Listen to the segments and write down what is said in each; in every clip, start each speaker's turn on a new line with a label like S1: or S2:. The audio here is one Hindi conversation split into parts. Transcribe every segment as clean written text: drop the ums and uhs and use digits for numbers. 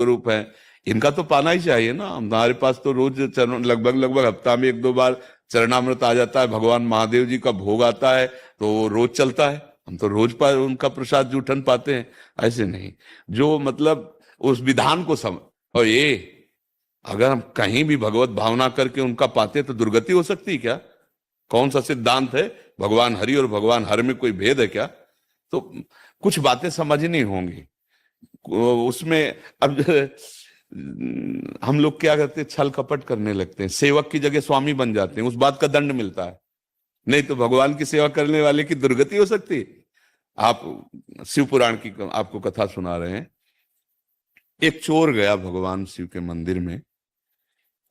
S1: स्वरूप है, इनका तो पाना ही चाहिए ना। हमारे पास तो रोज चरण लगभग हफ्ता में 1-2 बार चरणामृत आ जाता है, भगवान महादेव जी का भोग आता है तो रोज चलता है, हम तो रोज पर उनका प्रसाद जूठन पाते हैं। ऐसे नहीं, जो मतलब उस विधान को समझ, और ये अगर हम कहीं भी भगवत भावना करके उनका पाते तो दुर्गति हो सकती है क्या? कौन सा सिद्धांत है? भगवान हरि और भगवान हर में कोई भेद है क्या? तो कुछ बातें समझनी होंगी उसमें। अब हम लोग क्या करते हैं, छल कपट करने लगते हैं, सेवक की जगह स्वामी बन जाते हैं, उस बात का दंड मिलता है। नहीं तो भगवान की सेवा करने वाले की दुर्गति हो सकती है। आप शिव पुराण की आपको कथा सुना रहे हैं। एक चोर गया भगवान शिव के मंदिर में।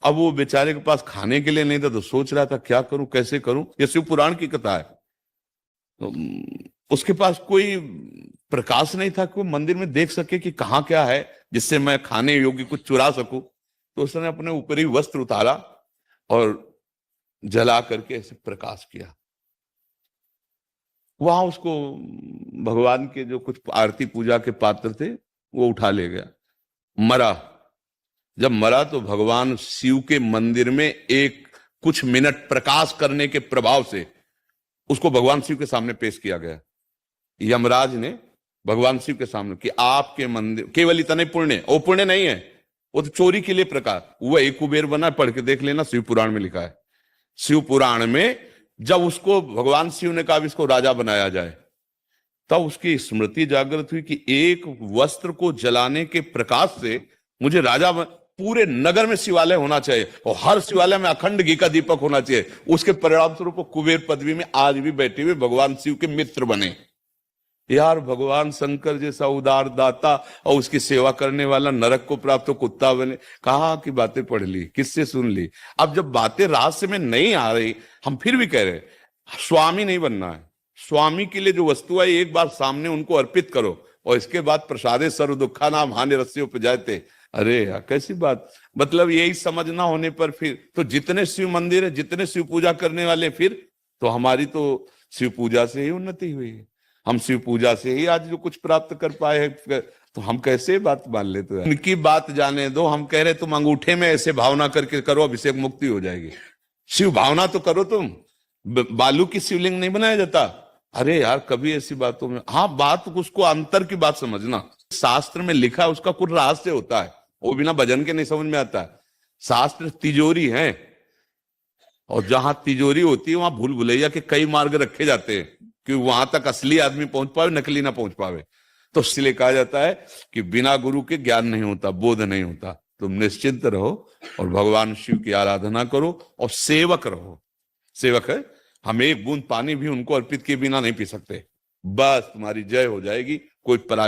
S1: अब वो बेचारे के पास खाने के लिए नहीं था तो सोच रहा था क्या करूं, कैसे करूं। ये शिव पुराण की कथा है। तो उसके पास कोई प्रकाश नहीं था कि वो मंदिर में देख सके कि कहाँ क्या है जिससे मैं खाने योग्य कुछ चुरा सकूं। तो उसने अपने ऊपरी वस्त्र उतारा और जला करके ऐसे प्रकाश किया। वहां उसको भगवान के जो कुछ आरती पूजा के पात्र थे वो उठा ले गया। मरा। जब मरा तो भगवान शिव के मंदिर में एक कुछ मिनट प्रकाश करने के प्रभाव से उसको भगवान शिव के सामने पेश किया गया। यमराज ने भगवान शिव के सामने कि आपके मंदिर केवल इतने पुण्य, वो पुण्य नहीं है, वो तो चोरी के लिए प्रकाश। वह एक कुबेर बना, पढ़ के देख लेना, शिव पुराण में लिखा है। शिव पुराण में जब उसको भगवान शिव ने कहा इसको राजा बनाया जाए, तब उसकी स्मृति जागृत हुई कि एक वस्त्र को जलाने के प्रकाश से मुझे राजा पूरे नगर में शिवालय होना चाहिए और हर शिवालय में अखंड घी का दीपक होना चाहिए। उसके परिणाम स्वरूप कुबेर पदवी में आज भी बैठे हुए भगवान शिव के मित्र बने। यार, भगवान शंकर जैसा उदार दाता और उसकी सेवा करने वाला नरक को प्राप्त हो कुत्ता बने। कहाँ की बातें पढ़ ली, किससे सुन ली? अब जब बातें रहस्य में नहीं आ रही, हम फिर भी कह रहे स्वामी नहीं बनना है। स्वामी के लिए जो वस्तु है एक बार सामने उनको अर्पित करो और इसके बाद प्रसादे सर्व दुखा नाम हानि रस्सी उपजाते। अरे यार, कैसी बात! मतलब यही समझना होने पर फिर तो जितने शिव मंदिर है, जितने शिव पूजा करने वाले, फिर तो हमारी तो शिव पूजा से ही उन्नति हुई है। हम शिव पूजा से ही आज जो कुछ प्राप्त कर पाए हैं, तो हम कैसे बात मान लेते हैं? इनकी बात जाने दो। हम कह रहे तुम अंगूठे में ऐसे भावना करके करो, अभिषेक मुक्ति हो जाएगी। शिव भावना तो करो तुम। बालू की शिवलिंग नहीं बनाया जाता। अरे यार, कभी ऐसी बातों में बात उसको अंतर की बात समझना। शास्त्र में लिखा है, उसका कुछ रहस्य होता है, वो बिना भजन के नहीं समझ में आता है। शास्त्र तिजोरी है और जहां तिजोरी होती है वहां भूल भुलैया के कई मार्ग रखे जाते हैं कि वहां तक असली आदमी पहुंच पावे, नकली ना पहुंच पावे। तो इसलिए कहा जाता है कि बिना गुरु के ज्ञान नहीं होता, बोध नहीं होता। तुम निश्चिंत रहो और भगवान शिव की आराधना करो और सेवक रहो। सेवक है, हम एक बूंद पानी भी उनको अर्पित किए बिना नहीं पी सकते। बस तुम्हारी जय हो जाएगी। कोई पराजय